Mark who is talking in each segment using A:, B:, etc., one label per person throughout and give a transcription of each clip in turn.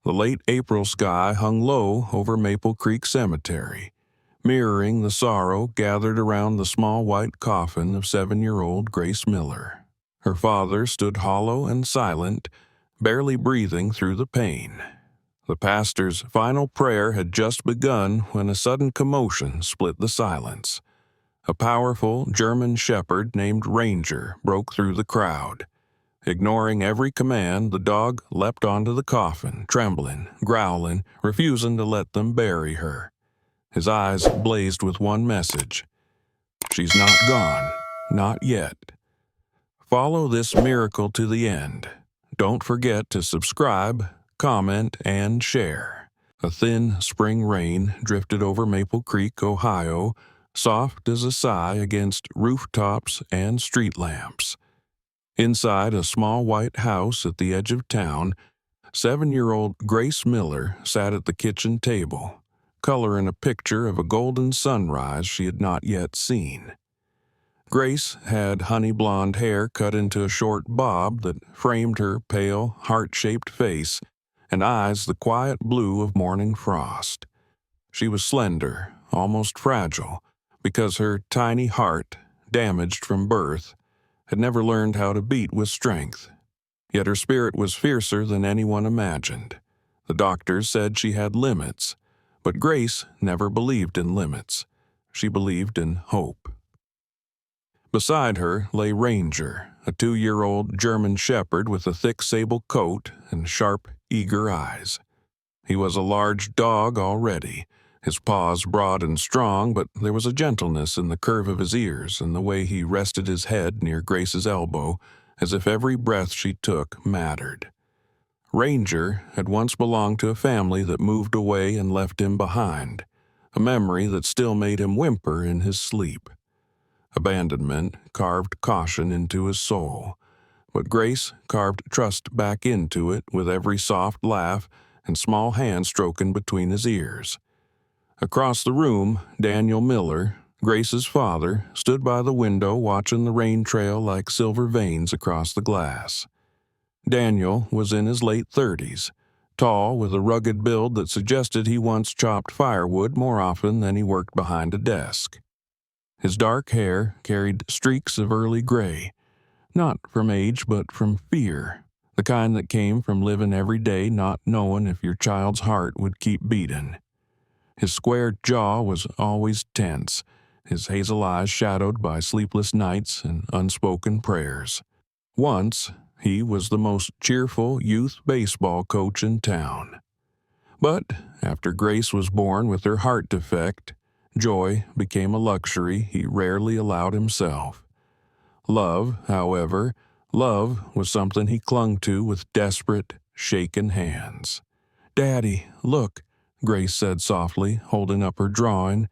A: The late April sky hung low over Maple Creek Cemetery, mirroring the sorrow gathered around the small white coffin of 7-year-old Grace Miller. Her father stood hollow and silent, barely breathing through the pain. The pastor's final prayer had just begun when a sudden commotion split the silence. A powerful German shepherd named Ranger broke through the crowd. Ignoring every command, the dog leapt onto the coffin, trembling, growling, refusing to let them bury her. His eyes blazed with one message: "She's not gone, not yet." Follow this miracle to the end. Don't forget to subscribe, comment, and share. A thin spring rain drifted over Maple Creek, Ohio, soft as a sigh against rooftops and street lamps. Inside a small white house at the edge of town, 7-year-old Grace Miller sat at the kitchen table, coloring a picture of a golden sunrise she had not yet seen. Grace had honey blonde hair cut into a short bob that framed her pale, heart-shaped face and eyes the quiet blue of morning frost. She was slender, almost fragile, because her tiny heart, damaged from birth, had never learned how to beat with strength. Yet her spirit was fiercer than anyone imagined. The doctors said she had limits, but Grace never believed in limits. She believed in hope. Beside her lay Ranger, a 2-year-old German shepherd with a thick sable coat and sharp, eager eyes. He was a large dog already, his paws broad and strong, but there was a gentleness in the curve of his ears and the way he rested his head near Grace's elbow, as if every breath she took mattered. Ranger had once belonged to a family that moved away and left him behind, a memory that still made him whimper in his sleep. Abandonment carved caution into his soul, but Grace carved trust back into it with every soft laugh and small hand stroking between his ears. Across the room, Daniel Miller, Grace's father, stood by the window watching the rain trail like silver veins across the glass. Daniel was in his late 30s, tall with a rugged build that suggested he once chopped firewood more often than he worked behind a desk. His dark hair carried streaks of early gray, not from age but from fear, the kind that came from living every day not knowing if your child's heart would keep beating. His square jaw was always tense, his hazel eyes shadowed by sleepless nights and unspoken prayers. Once, he was the most cheerful youth baseball coach in town. But after Grace was born with her heart defect, joy became a luxury he rarely allowed himself. Love, however, love was something he clung to with desperate, shaken hands. "Daddy, look," Grace said softly, holding up her drawing.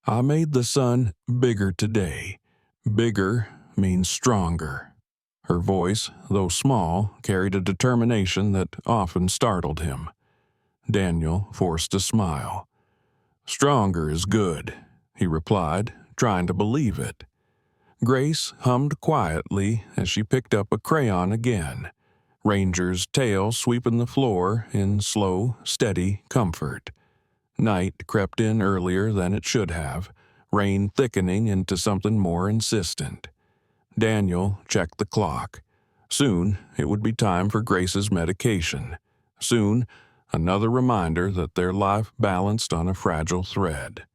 A: "I made the sun bigger today. Bigger means stronger." Her voice, though small, carried a determination that often startled him. Daniel forced a smile. "Stronger is good," he replied, trying to believe it. Grace hummed quietly as she picked up a crayon again, Ranger's tail sweeping the floor in slow, steady comfort. Night crept in earlier than it should have, rain thickening into something more insistent. Daniel checked the clock. Soon it would be time for Grace's medication. Soon, another reminder that their life balanced on a fragile thread.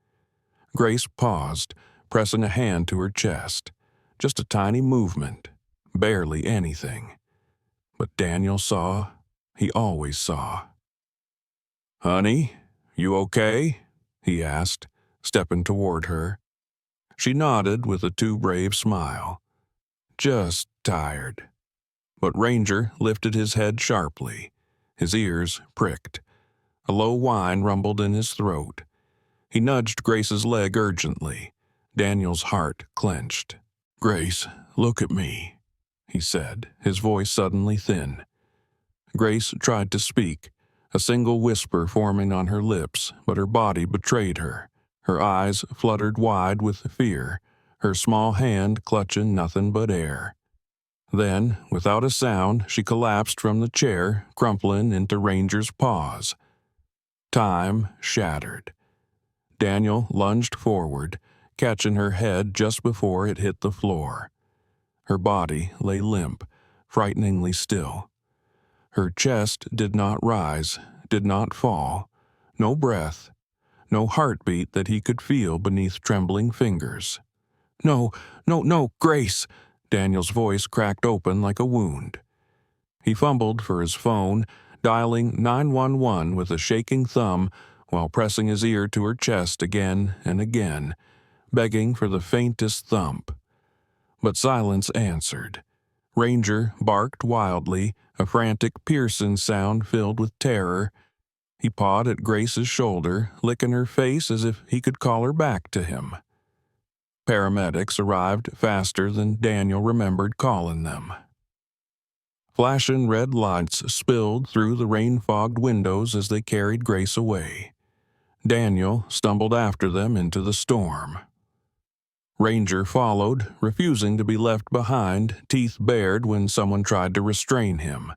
A: Grace paused, pressing a hand to her chest. Just a tiny movement, barely anything. But Daniel saw. He always saw. "Honey, you okay?" he asked, stepping toward her. She nodded with a too brave smile. "Just tired." But Ranger lifted his head sharply. His ears pricked. A low whine rumbled in his throat. He nudged Grace's leg urgently. Daniel's heart clenched. "Grace, look at me," he said, his voice suddenly thin. Grace tried to speak, a single whisper forming on her lips, but her body betrayed her. Her eyes fluttered wide with fear, her small hand clutching nothing but air. Then, without a sound, she collapsed from the chair, crumpling into Ranger's paws. Time shattered. Daniel lunged forward, catching her head just before it hit the floor. Her body lay limp, frighteningly still. Her chest did not rise, did not fall. No breath, no heartbeat that he could feel beneath trembling fingers. "No, no, no, Grace!" Daniel's voice cracked open like a wound. He fumbled for his phone, dialing 911 with a shaking thumb while pressing his ear to her chest again and again, begging for the faintest thump. But silence answered. Ranger barked wildly, a frantic Pearson sound filled with terror. He pawed at Grace's shoulder, licking her face as if he could call her back to him. Paramedics arrived faster than Daniel remembered calling them. Flashing red lights spilled through the rain-fogged windows as they carried Grace away. Daniel stumbled after them into the storm. Ranger followed, refusing to be left behind, teeth bared when someone tried to restrain him.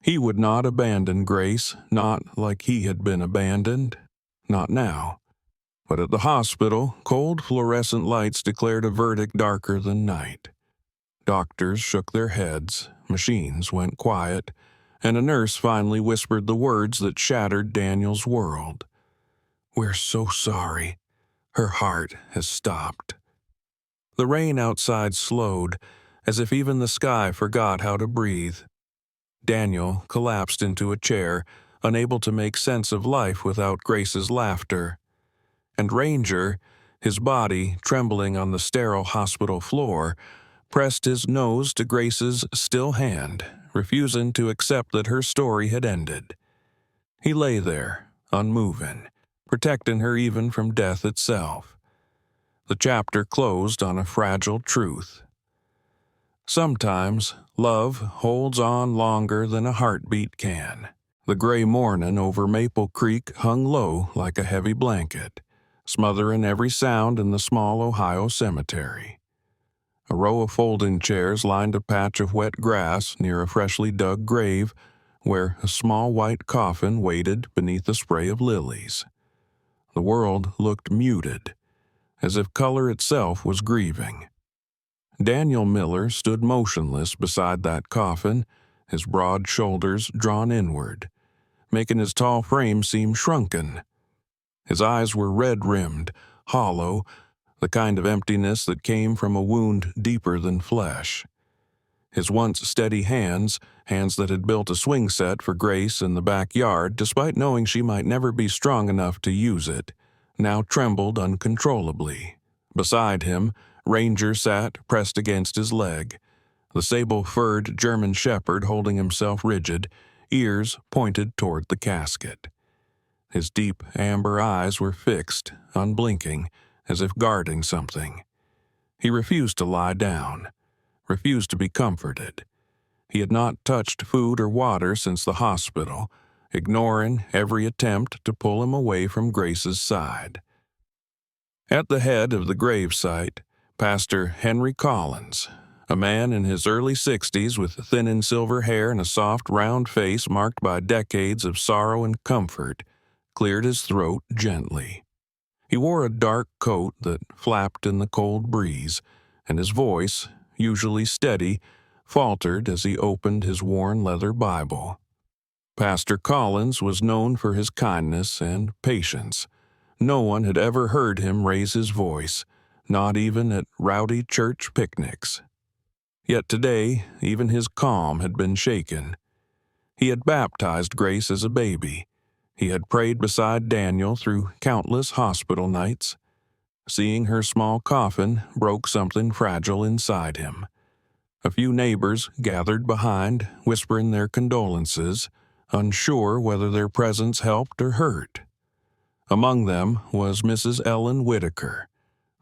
A: He would not abandon Grace, not like he had been abandoned. Not now. But at the hospital, cold fluorescent lights declared a verdict darker than night. Doctors shook their heads, machines went quiet, and a nurse finally whispered the words that shattered Daniel's world. "We're so sorry. Her heart has stopped." The rain outside slowed, as if even the sky forgot how to breathe. Daniel collapsed into a chair, unable to make sense of life without Grace's laughter. And Ranger, his body trembling on the sterile hospital floor, pressed his nose to Grace's still hand, refusing to accept that her story had ended. He lay there, unmoving, protecting her even from death itself. The chapter closed on a fragile truth. Sometimes love holds on longer than a heartbeat can. The gray morning over Maple Creek hung low like a heavy blanket, smothering every sound in the small Ohio cemetery. A row of folding chairs lined a patch of wet grass near a freshly dug grave where a small white coffin waited beneath a spray of lilies. The world looked muted, as if color itself was grieving. Daniel Miller stood motionless beside that coffin, his broad shoulders drawn inward, making his tall frame seem shrunken. His eyes were red-rimmed, hollow, the kind of emptiness that came from a wound deeper than flesh. His once steady hands that had built a swing set for Grace in the backyard despite knowing she might never be strong enough to use it, now trembled uncontrollably. Beside him, Ranger sat pressed against his leg, the sable-furred German shepherd holding himself rigid, ears pointed toward the casket. His deep amber eyes were fixed, unblinking, as if guarding something. He refused to lie down, refused to be comforted. He had not touched food or water since the hospital, ignoring every attempt to pull him away from Grace's side. At the head of the gravesite, Pastor Henry Collins, a man in his early 60s with thinning silver hair and a soft, round face marked by decades of sorrow and comfort, cleared his throat gently. He wore a dark coat that flapped in the cold breeze, and his voice, usually steady, faltered as he opened his worn leather Bible. Pastor Collins was known for his kindness and patience. No one had ever heard him raise his voice, not even at rowdy church picnics. Yet today, even his calm had been shaken. He had baptized Grace as a baby. He had prayed beside Daniel through countless hospital nights. Seeing her small coffin broke something fragile inside him. A few neighbors gathered behind, whispering their condolences, unsure whether their presence helped or hurt. Among them was Mrs. Ellen Whitaker,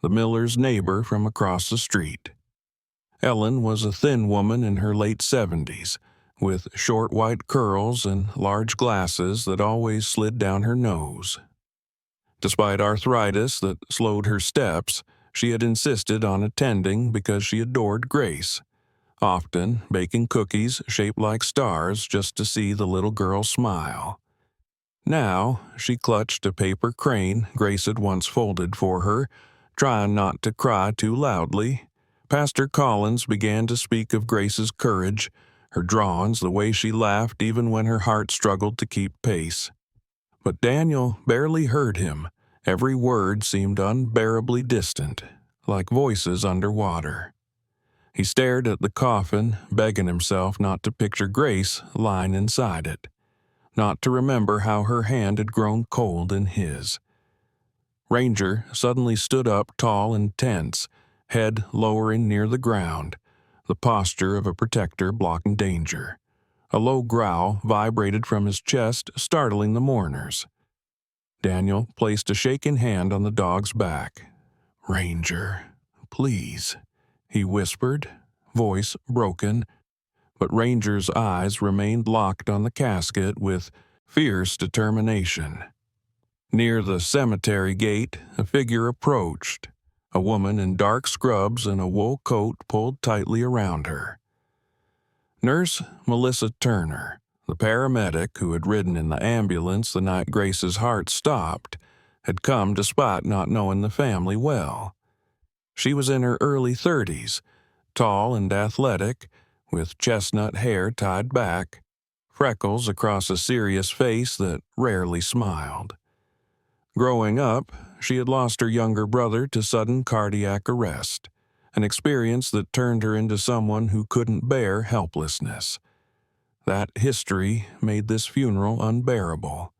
A: the Miller's neighbor from across the street. Ellen was a thin woman in her late 70s, with short white curls and large glasses that always slid down her nose. Despite arthritis that slowed her steps, she had insisted on attending because she adored Grace, often baking cookies shaped like stars just to see the little girl smile. Now she clutched a paper crane Grace had once folded for her, trying not to cry too loudly. Pastor Collins began to speak of Grace's courage, her drawings, the way she laughed even when her heart struggled to keep pace. But Daniel barely heard him. Every word seemed unbearably distant, like voices underwater. He stared at the coffin, begging himself not to picture Grace lying inside it, not to remember how her hand had grown cold in his. Ranger suddenly stood up tall and tense, head lowering near the ground, the posture of a protector blocking danger. A low growl vibrated from his chest, startling the mourners. Daniel placed a shaking hand on the dog's back. "Ranger, please," he whispered, voice broken, but Ranger's eyes remained locked on the casket with fierce determination. Near the cemetery gate, a figure approached, a woman in dark scrubs and a wool coat pulled tightly around her. Nurse Melissa Turner, the paramedic who had ridden in the ambulance the night Grace's heart stopped, had come despite not knowing the family well. She was in her early 30s, tall and athletic, with chestnut hair tied back, freckles across a serious face that rarely smiled. Growing up, she had lost her younger brother to sudden cardiac arrest, an experience that turned her into someone who couldn't bear helplessness. That history made this funeral unbearable.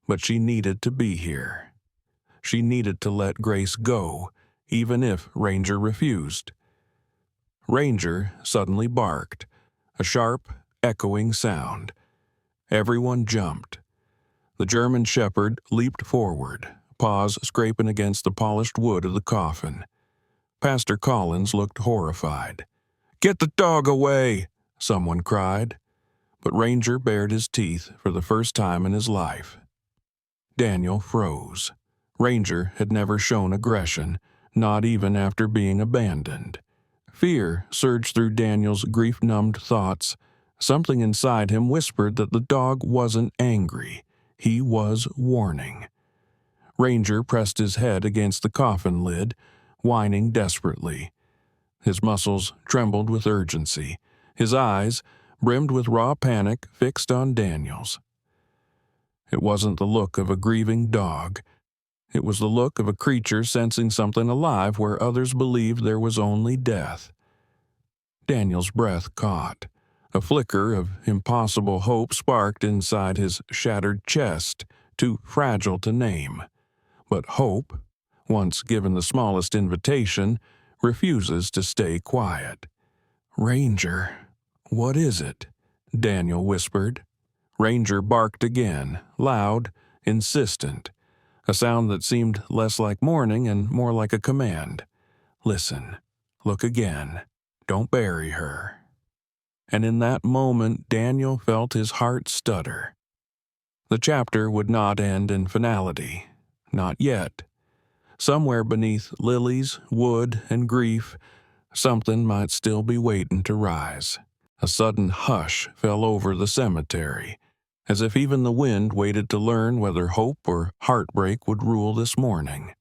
A: But she needed to be here. She needed to let Grace go, even if Ranger refused. Ranger suddenly barked, a sharp, echoing sound. Everyone jumped. The German shepherd leaped forward, paws scraping against the polished wood of the coffin. Pastor Collins looked horrified. "Get the dog away!" someone cried. But Ranger bared his teeth for the first time in his life. Daniel froze. Ranger had never shown aggression, not even after being abandoned. Fear surged through Daniel's grief-numbed thoughts. Something inside him whispered that the dog wasn't angry. He was warning. Ranger pressed his head against the coffin lid, whining desperately. His muscles trembled with urgency. His eyes, brimmed with raw panic, fixed on Daniel's. It wasn't the look of a grieving dog. It was the look of a creature sensing something alive where others believed there was only death. Daniel's breath caught. A flicker of impossible hope sparked inside his shattered chest, too fragile to name. But hope, once given the smallest invitation, refuses to stay quiet. "Ranger, what is it?" Daniel whispered. Ranger barked again, loud, insistent, a sound that seemed less like mourning and more like a command. "Listen, look again, don't bury her." And in that moment, Daniel felt his heart stutter. The chapter would not end in finality. Not yet. Somewhere beneath lilies, wood, and grief, something might still be waiting to rise. A sudden hush fell over the cemetery, as if even the wind waited to learn whether hope or heartbreak would rule this morning.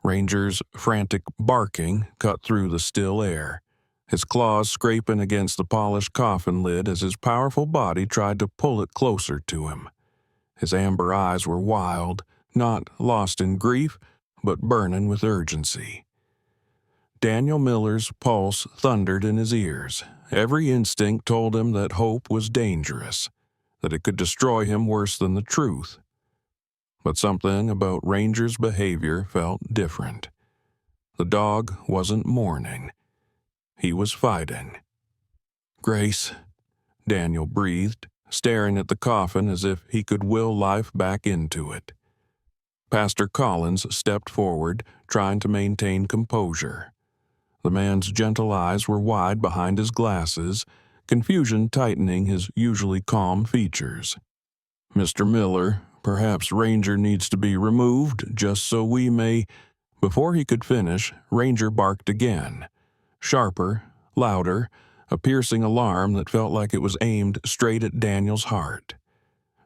A: Ranger's frantic barking cut through the still air, his claws scraping against the polished coffin lid as his powerful body tried to pull it closer to him. His amber eyes were wild, not lost in grief, but burning with urgency. Daniel Miller's pulse thundered in his ears. Every instinct told him that hope was dangerous, that it could destroy him worse than the truth. But something about Ranger's behavior felt different. The dog wasn't mourning. He was fighting. "Grace," Daniel breathed, staring at the coffin as if he could will life back into it. Pastor Collins stepped forward, trying to maintain composure. The man's gentle eyes were wide behind his glasses, confusion tightening his usually calm features. "Mr. Miller, perhaps Ranger needs to be removed, just so we may—" Before he could finish, Ranger barked again, sharper, louder, a piercing alarm that felt like it was aimed straight at Daniel's heart.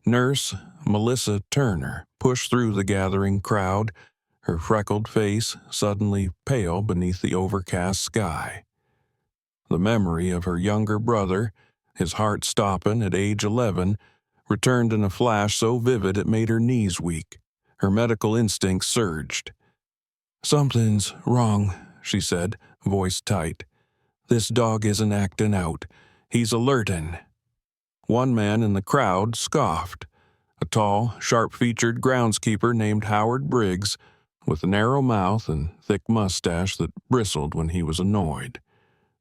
A: Nurse Melissa Turner pushed through the gathering crowd, her freckled face suddenly pale beneath the overcast sky. The memory of her younger brother, his heart stopping at age 11, returned in a flash so vivid it made her knees weak. Her medical instincts surged. "Something's wrong," she said, voice tight. "This dog isn't acting out. He's alerting." One man in the crowd scoffed. A tall, sharp-featured groundskeeper named Howard Briggs, with a narrow mouth and thick mustache that bristled when he was annoyed.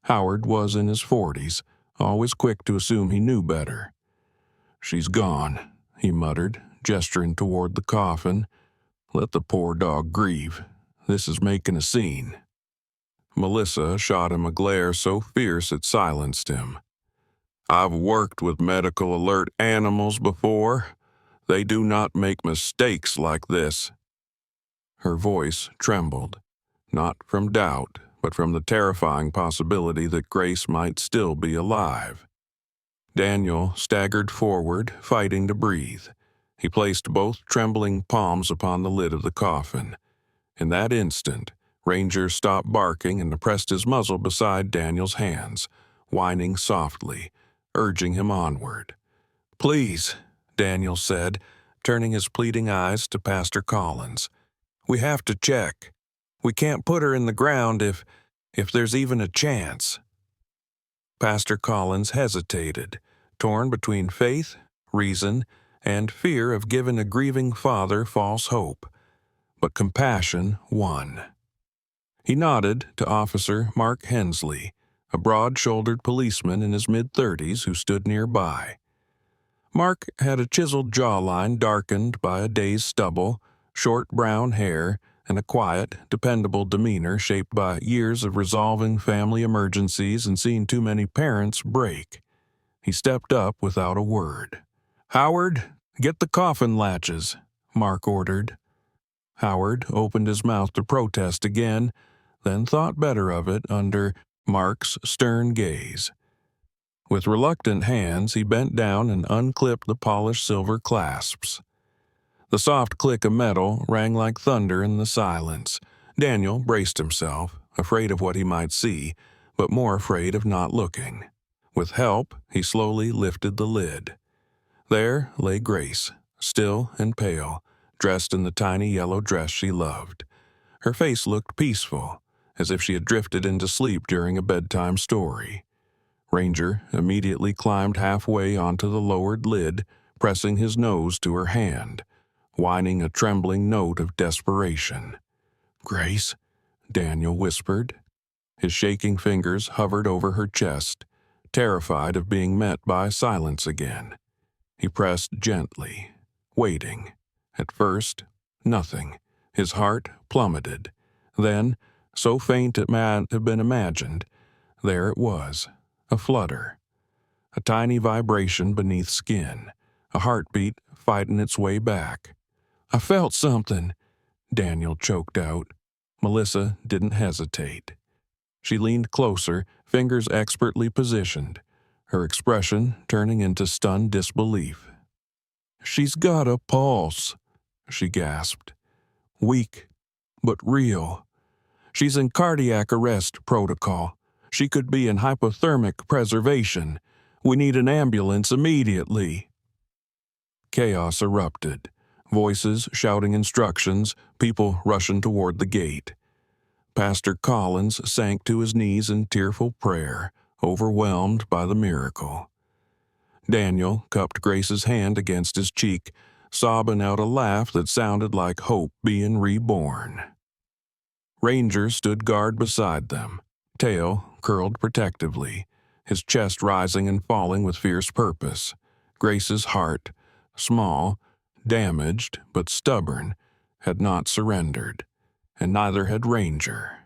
A: Howard was in his 40s, always quick to assume he knew better. "She's gone," he muttered, gesturing toward the coffin. "Let the poor dog grieve. This is making a scene." Melissa shot him a glare so fierce it silenced him. "I've worked with medical alert animals before. They do not make mistakes like this." Her voice trembled, not from doubt, but from the terrifying possibility that Grace might still be alive. Daniel staggered forward, fighting to breathe. He placed both trembling palms upon the lid of the coffin. In that instant, Ranger stopped barking and pressed his muzzle beside Daniel's hands, whining softly, urging him onward. "Please," Daniel said, turning his pleading eyes to Pastor Collins. "We have to check. We can't put her in the ground if there's even a chance." Pastor Collins hesitated, torn between faith, reason, and fear of giving a grieving father false hope. But compassion won. He nodded to Officer Mark Hensley, a broad-shouldered policeman in his mid-30s who stood nearby. Mark had a chiseled jawline darkened by a day's stubble, short brown hair, and a quiet, dependable demeanor shaped by years of resolving family emergencies and seeing too many parents break. He stepped up without a word. "Howard, get the coffin latches," Mark ordered. Howard opened his mouth to protest again, then thought better of it under Mark's stern gaze. With reluctant hands, he bent down and unclipped the polished silver clasps. The soft click of metal rang like thunder in the silence. Daniel braced himself, afraid of what he might see, but more afraid of not looking. With help, he slowly lifted the lid. There lay Grace, still and pale, dressed in the tiny yellow dress she loved. Her face looked peaceful, as if she had drifted into sleep during a bedtime story. Ranger immediately climbed halfway onto the lowered lid, pressing his nose to her hand, whining a trembling note of desperation. "Grace," Daniel whispered. His shaking fingers hovered over her chest, terrified of being met by silence again. He pressed gently, waiting. At first, nothing. His heart plummeted. Then, so faint it might have been imagined, there it was, a flutter. A tiny vibration beneath skin, a heartbeat fighting its way back. "I felt something," Daniel choked out. Melissa didn't hesitate. She leaned closer, fingers expertly positioned, her expression turning into stunned disbelief. "She's got a pulse," she gasped. "Weak, but real. She's in cardiac arrest protocol. She could be in hypothermic preservation. We need an ambulance immediately." Chaos erupted. Voices shouting instructions, people rushing toward the gate. Pastor Collins sank to his knees in tearful prayer, overwhelmed by the miracle. Daniel cupped Grace's hand against his cheek, sobbing out a laugh that sounded like hope being reborn. Ranger stood guard beside them, tail curled protectively, his chest rising and falling with fierce purpose. Grace's heart, small, damaged, but stubborn, had not surrendered, and neither had Ranger.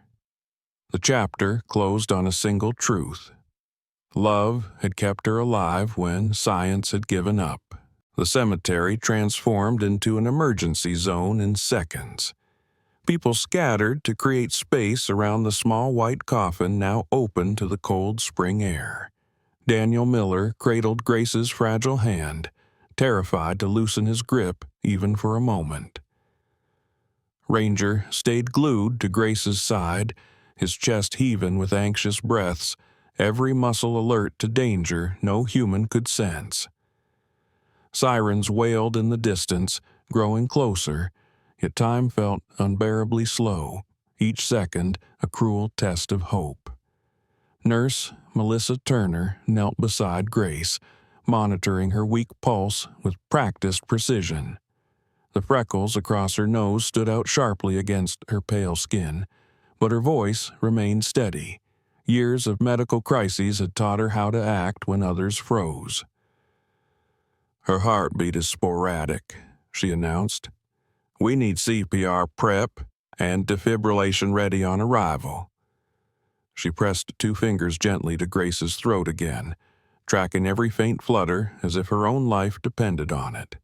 A: The chapter closed on a single truth. Love had kept her alive when science had given up. The cemetery transformed into an emergency zone in seconds. People scattered to create space around the small white coffin now open to the cold spring air. Daniel Miller cradled Grace's fragile hand, terrified to loosen his grip even for a moment. Ranger stayed glued to Grace's side, his chest heaving with anxious breaths, every muscle alert to danger no human could sense. Sirens wailed in the distance, growing closer, yet time felt unbearably slow, each second a cruel test of hope. Nurse Melissa Turner knelt beside Grace, monitoring her weak pulse with practiced precision. The freckles across her nose stood out sharply against her pale skin, but her voice remained steady. Years of medical crises had taught her how to act when others froze. "Her heartbeat is sporadic," she announced. "We need CPR prep and defibrillation ready on arrival." She pressed 2 fingers gently to Grace's throat again, tracking every faint flutter as if her own life depended on it.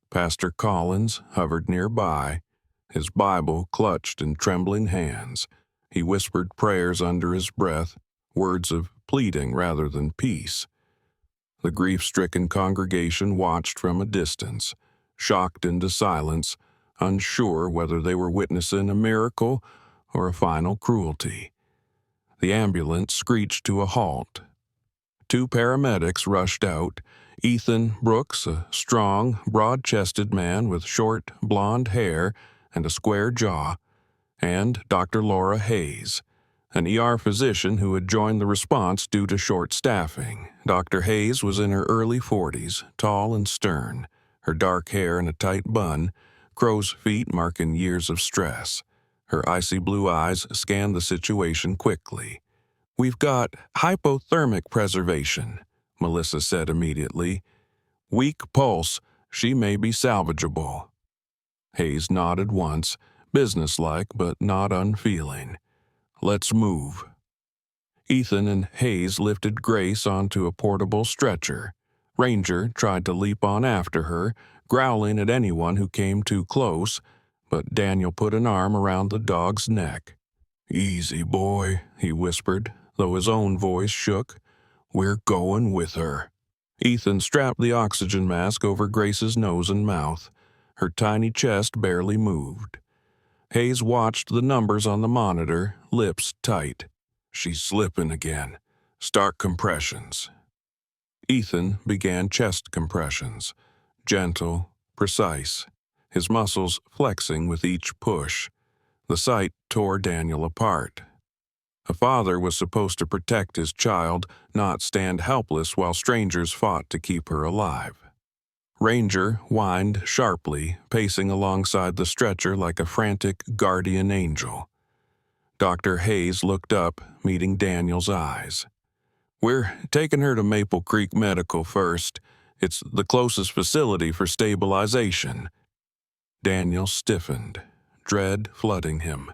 A: Pastor Collins hovered nearby, his Bible clutched in trembling hands. He whispered prayers under his breath, words of pleading rather than peace. The grief-stricken congregation watched from a distance, shocked into silence, unsure whether they were witnessing a miracle or a final cruelty. The ambulance screeched to a halt. 2 paramedics rushed out, Ethan Brooks, a strong, broad-chested man with short, blonde hair and a square jaw, and Dr. Laura Hayes, an ER physician who had joined the response due to short staffing. Dr. Hayes was in her early 40s, tall and stern, her dark hair in a tight bun, crow's feet marking years of stress. Her icy blue eyes scanned the situation quickly. "We've got hypothermic preservation," Melissa said immediately. "Weak pulse. She may be salvageable." Hayes nodded once, businesslike but not unfeeling. "Let's move." Ethan and Hayes lifted Grace onto a portable stretcher. Ranger tried to leap on after her, growling at anyone who came too close, but Daniel put an arm around the dog's neck. "Easy, boy," he whispered, though his own voice shook. "We're going with her." Ethan strapped the oxygen mask over Grace's nose and mouth. Her tiny chest barely moved. Hayes watched the numbers on the monitor, lips tight. "She's slipping again. Start compressions." Ethan began chest compressions, gentle, precise, his muscles flexing with each push. The sight tore Daniel apart. A father was supposed to protect his child, not stand helpless while strangers fought to keep her alive. Ranger whined sharply, pacing alongside the stretcher like a frantic guardian angel. Dr. Hayes looked up, meeting Daniel's eyes. "We're taking her to Maple Creek Medical first. It's the closest facility for stabilization." Daniel stiffened, dread flooding him.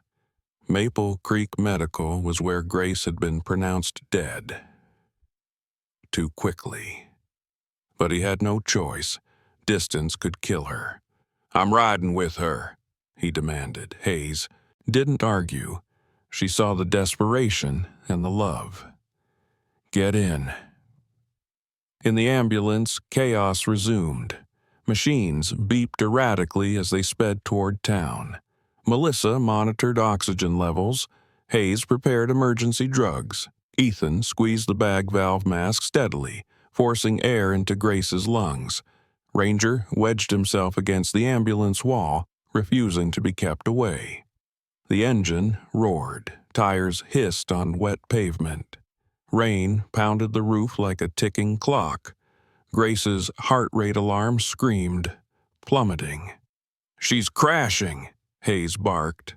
A: Maple Creek Medical was where Grace had been pronounced dead. Too quickly. But he had no choice. Distance could kill her. "I'm riding with her," he demanded. Hayes didn't argue. She saw the desperation and the love. "Get in." In the ambulance, chaos resumed. Machines beeped erratically as they sped toward town. Melissa monitored oxygen levels. Hayes prepared emergency drugs. Ethan squeezed the bag valve mask steadily, forcing air into Grace's lungs. Ranger wedged himself against the ambulance wall, refusing to be kept away. The engine roared. Tires hissed on wet pavement. Rain pounded the roof like a ticking clock. Grace's heart rate alarm screamed, plummeting. "She's crashing," Hayes barked.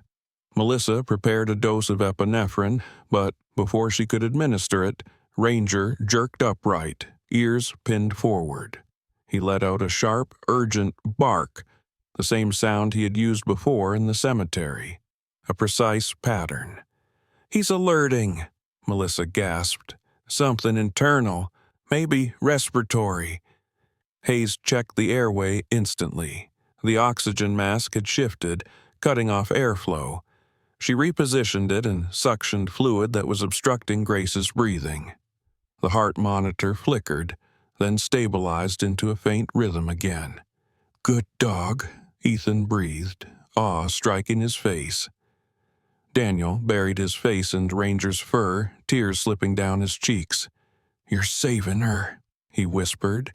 A: Melissa prepared a dose of epinephrine, but before she could administer it, Ranger jerked upright, ears pinned forward. He let out a sharp, urgent bark, the same sound he had used before in the cemetery, a precise pattern. "He's alerting," Melissa gasped. "Something internal, maybe respiratory." Hayes checked the airway instantly. The oxygen mask had shifted, cutting off airflow. She repositioned it and suctioned fluid that was obstructing Grace's breathing. The heart monitor flickered, then stabilized into a faint rhythm again. "Good dog," Ethan breathed, awe striking his face. Daniel buried his face in Ranger's fur, tears slipping down his cheeks. "You're saving her," he whispered.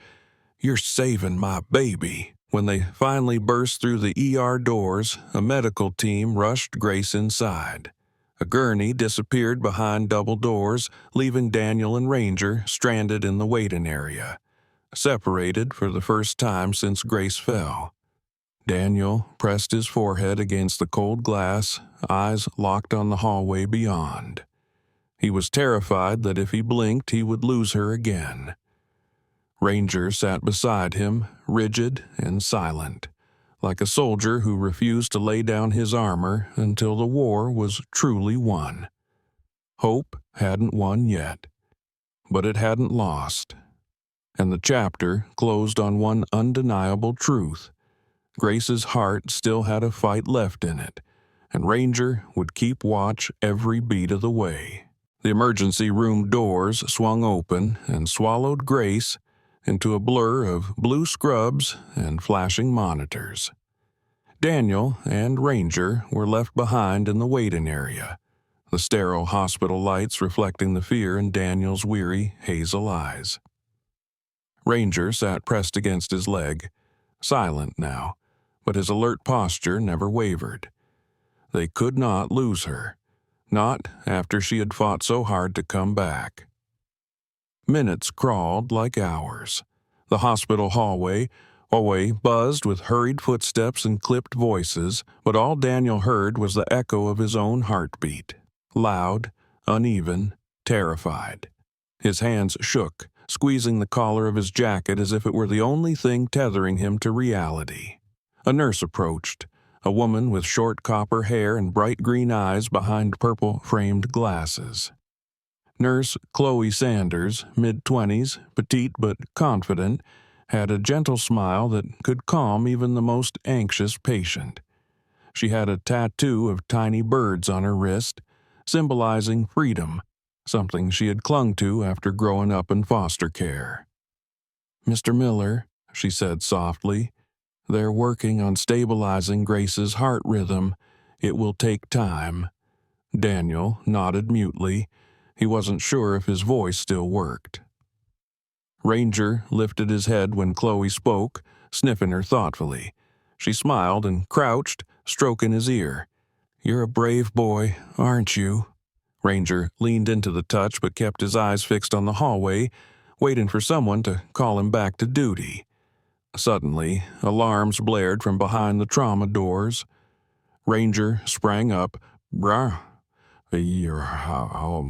A: "You're saving my baby." When they finally burst through the ER doors, a medical team rushed Grace inside. A gurney disappeared behind double doors, leaving Daniel and Ranger stranded in the waiting area, separated for the first time since Grace fell. Daniel pressed his forehead against the cold glass, eyes locked on the hallway beyond. He was terrified that if he blinked, he would lose her again. Ranger sat beside him, rigid and silent, like a soldier who refused to lay down his armor until the war was truly won. Hope hadn't won yet, but it hadn't lost. And the chapter closed on one undeniable truth. Grace's heart still had a fight left in it, and Ranger would keep watch every beat of the way. The emergency room doors swung open and swallowed Grace into a blur of blue scrubs and flashing monitors. Daniel and Ranger were left behind in the waiting area, the sterile hospital lights reflecting the fear in Daniel's weary, hazel eyes. Ranger sat pressed against his leg, silent now, but his alert posture never wavered. They could not lose her, not after she had fought so hard to come back. Minutes crawled like hours. The hospital hallway buzzed with hurried footsteps and clipped voices, but all Daniel heard was the echo of his own heartbeat, loud, uneven, terrified. His hands shook, squeezing the collar of his jacket as if it were the only thing tethering him to reality. A nurse approached, a woman with short copper hair and bright green eyes behind purple-framed glasses. Nurse Chloe Sanders, mid-20s, petite but confident, had a gentle smile that could calm even the most anxious patient. She had a tattoo of tiny birds on her wrist, symbolizing freedom, something she had clung to after growing up in foster care. "Mr. Miller," she said softly, "they're working on stabilizing Grace's heart rhythm. It will take time." Daniel nodded mutely. He wasn't sure if his voice still worked. Ranger lifted his head when Chloe spoke, sniffing her thoughtfully. She smiled and crouched, stroking his ear. "You're a brave boy, aren't you?" Ranger leaned into the touch but kept his eyes fixed on the hallway, waiting for someone to call him back to duty. Suddenly, alarms blared from behind the trauma doors. Ranger sprang up,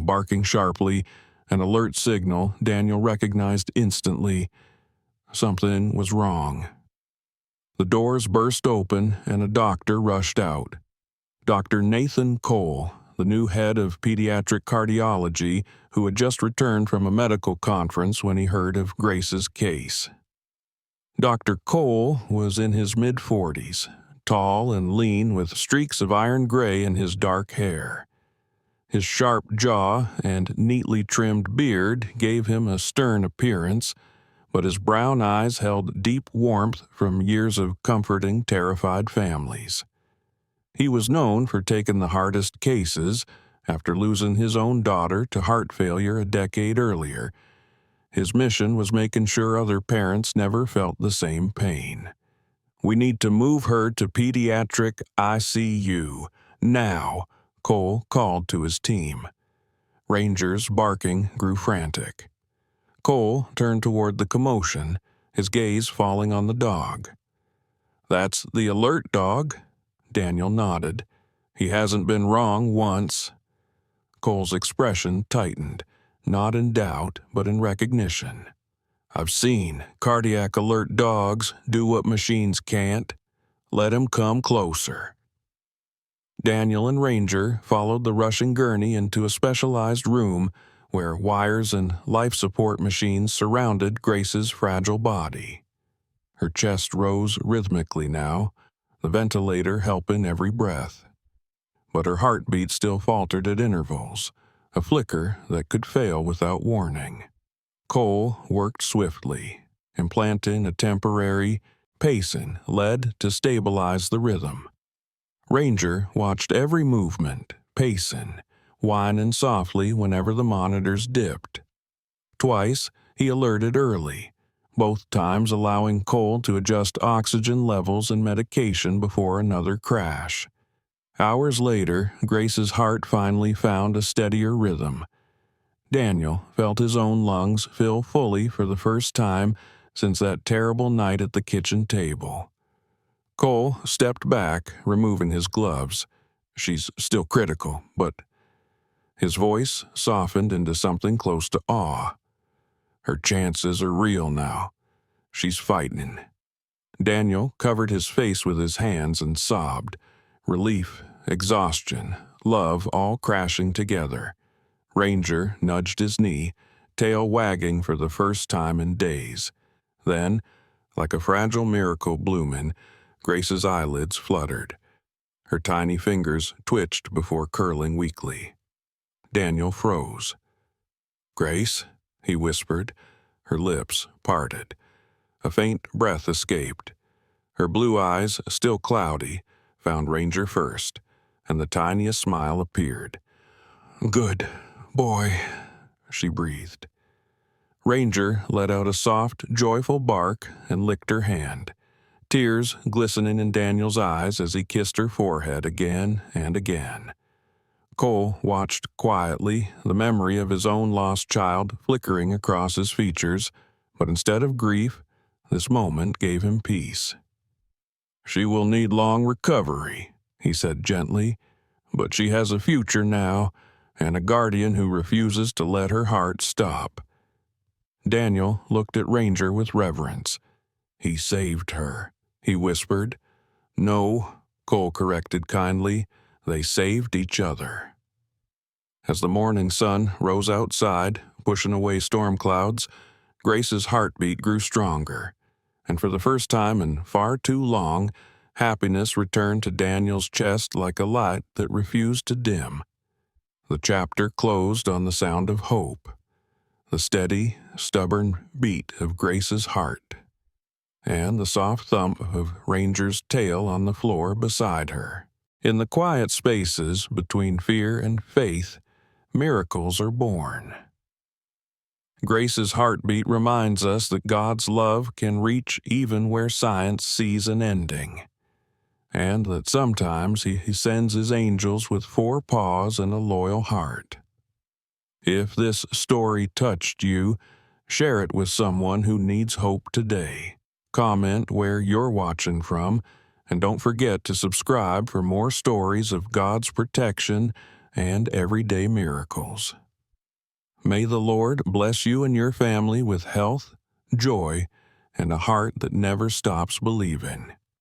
A: barking sharply, an alert signal Daniel recognized instantly. Something was wrong. The doors burst open and a doctor rushed out. Dr. Nathan Cole, the new head of pediatric cardiology, who had just returned from a medical conference when he heard of Grace's case. Dr. Cole was in his mid-40s, tall and lean with streaks of iron gray in his dark hair. His sharp jaw and neatly trimmed beard gave him a stern appearance, but his brown eyes held deep warmth from years of comforting terrified families. He was known for taking the hardest cases after losing his own daughter to heart failure a decade earlier. His mission was making sure other parents never felt the same pain. "We need to move her to pediatric ICU, now," Cole called to his team. Ranger's barking grew frantic. Cole turned toward the commotion, his gaze falling on the dog. "That's the alert dog," Daniel nodded. "He hasn't been wrong once." Cole's expression tightened, not in doubt, but in recognition. "I've seen cardiac alert dogs do what machines can't. Let him come closer." Daniel and Ranger followed the rushing gurney into a specialized room where wires and life support machines surrounded Grace's fragile body. Her chest rose rhythmically now, the ventilator helping every breath. But her heartbeat still faltered at intervals, a flicker that could fail without warning. Cole worked swiftly, implanting a temporary pacing lead to stabilize the rhythm. Ranger watched every movement, pacing, whining softly whenever the monitors dipped. Twice, he alerted early, both times allowing Cole to adjust oxygen levels and medication before another crash. Hours later, Grace's heart finally found a steadier rhythm. Daniel felt his own lungs fill fully for the first time since that terrible night at the kitchen table. Cole stepped back, removing his gloves. "She's still critical, but..." His voice softened into something close to awe. "Her chances are real now. She's fighting." Daniel covered his face with his hands and sobbed. Relief, exhaustion, love all crashing together. Ranger nudged his knee, tail wagging for the first time in days. Then, like a fragile miracle blooming, Grace's eyelids fluttered. Her tiny fingers twitched before curling weakly. Daniel froze. "Grace," he whispered. Her lips parted. A faint breath escaped. Her blue eyes, still cloudy, found Ranger first, and the tiniest smile appeared. "Good boy," she breathed. Ranger let out a soft, joyful bark and licked her hand, tears glistening in Daniel's eyes as he kissed her forehead again and again. Cole watched quietly, the memory of his own lost child flickering across his features, but instead of grief, this moment gave him peace. "She will need long recovery," he said gently, "but she has a future now, and a guardian who refuses to let her heart stop." Daniel looked at Ranger with reverence. "He saved her," he whispered. "No," Cole corrected kindly, "they saved each other." As the morning sun rose outside, pushing away storm clouds, Grace's heartbeat grew stronger, and for the first time in far too long, happiness returned to Daniel's chest like a light that refused to dim. The chapter closed on the sound of hope, the steady, stubborn beat of Grace's heart, and the soft thump of Ranger's tail on the floor beside her. In the quiet spaces between fear and faith, miracles are born. Grace's heartbeat reminds us that God's love can reach even where science sees an ending, and that sometimes He sends His angels with 4 paws and a loyal heart. If this story touched you, share it with someone who needs hope today. Comment where you're watching from, and don't forget to subscribe for more stories of God's protection and everyday miracles. May the Lord bless you and your family with health, joy, and a heart that never stops believing.